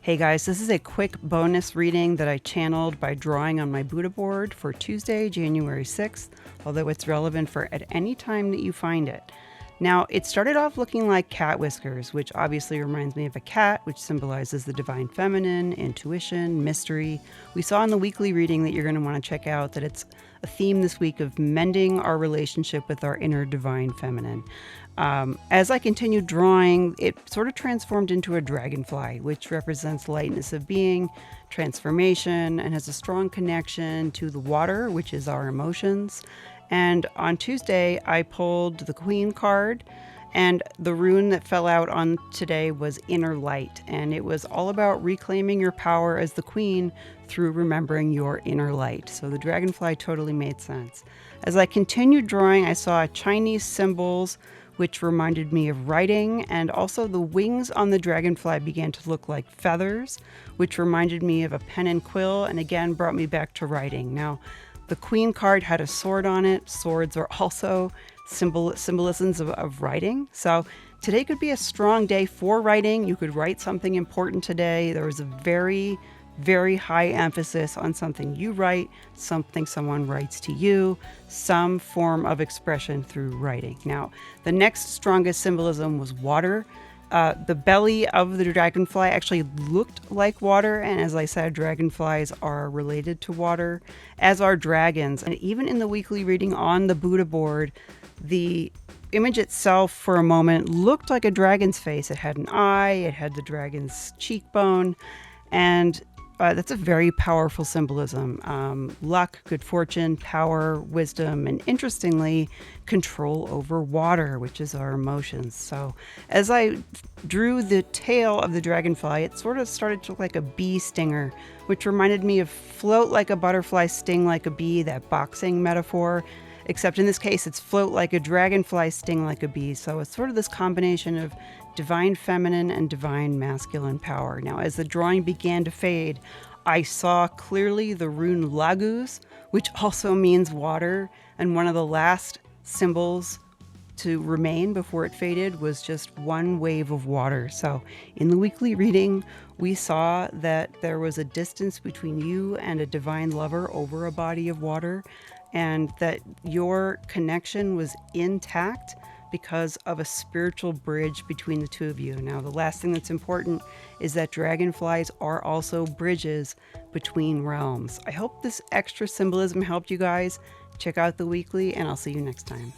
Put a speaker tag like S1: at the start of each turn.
S1: Hey guys, this is a quick bonus reading that I channeled by drawing on my Buddha board for Tuesday, January 6th, although it's relevant for at any time that you find it. Now, it started off looking like cat whiskers, which obviously reminds me of a cat, which symbolizes the divine feminine, intuition, mystery. We saw in the weekly reading that you're going to want to check out that it's a theme this week of mending our relationship with our inner divine feminine. As I continued drawing, it sort of transformed into a dragonfly, which represents lightness of being, transformation, and has a strong connection to the water, which is our emotions. And on Tuesday, I pulled the Queen card, and the rune that fell out on today was Inner Light. And it was all about reclaiming your power as the Queen through remembering your inner light. So the dragonfly totally made sense. As I continued drawing, I saw Chinese symbols, which reminded me of writing, and also the wings on the dragonfly began to look like feathers, which reminded me of a pen and quill, and again brought me back to writing. Now, the Queen card had a sword on it. Swords are also symbolisms of writing. So today could be a strong day for writing. You could write something important today. There was a very, very high emphasis on something you write, something someone writes to you, some form of expression through writing. Now, the next strongest symbolism was water. The belly of the dragonfly actually looked like water, and as I said, dragonflies are related to water, as are dragons. And even in the weekly reading on the Buddha board, the image itself for a moment looked like a dragon's face. It had an eye, it had the dragon's cheekbone, and that's a very powerful symbolism. Luck, good fortune, power, wisdom, and interestingly, control over water, which is our emotions. So as I drew the tail of the dragonfly, it sort of started to look like a bee stinger, which reminded me of float like a butterfly, sting like a bee, that boxing metaphor. Except in this case, it's float like a dragonfly, sting like a bee. So it's sort of this combination of divine feminine and divine masculine power. Now, as the drawing began to fade, I saw clearly the rune Lagus, which also means water. And one of the last symbols to remain before it faded was just one wave of water. So in the weekly reading, we saw that there was a distance between you and a divine lover over a body of water, and that your connection was intact because of a spiritual bridge between the two of you. Now, the last thing that's important is that dragonflies are also bridges between realms. I hope this extra symbolism helped you guys. Check out the weekly, and I'll see you next time.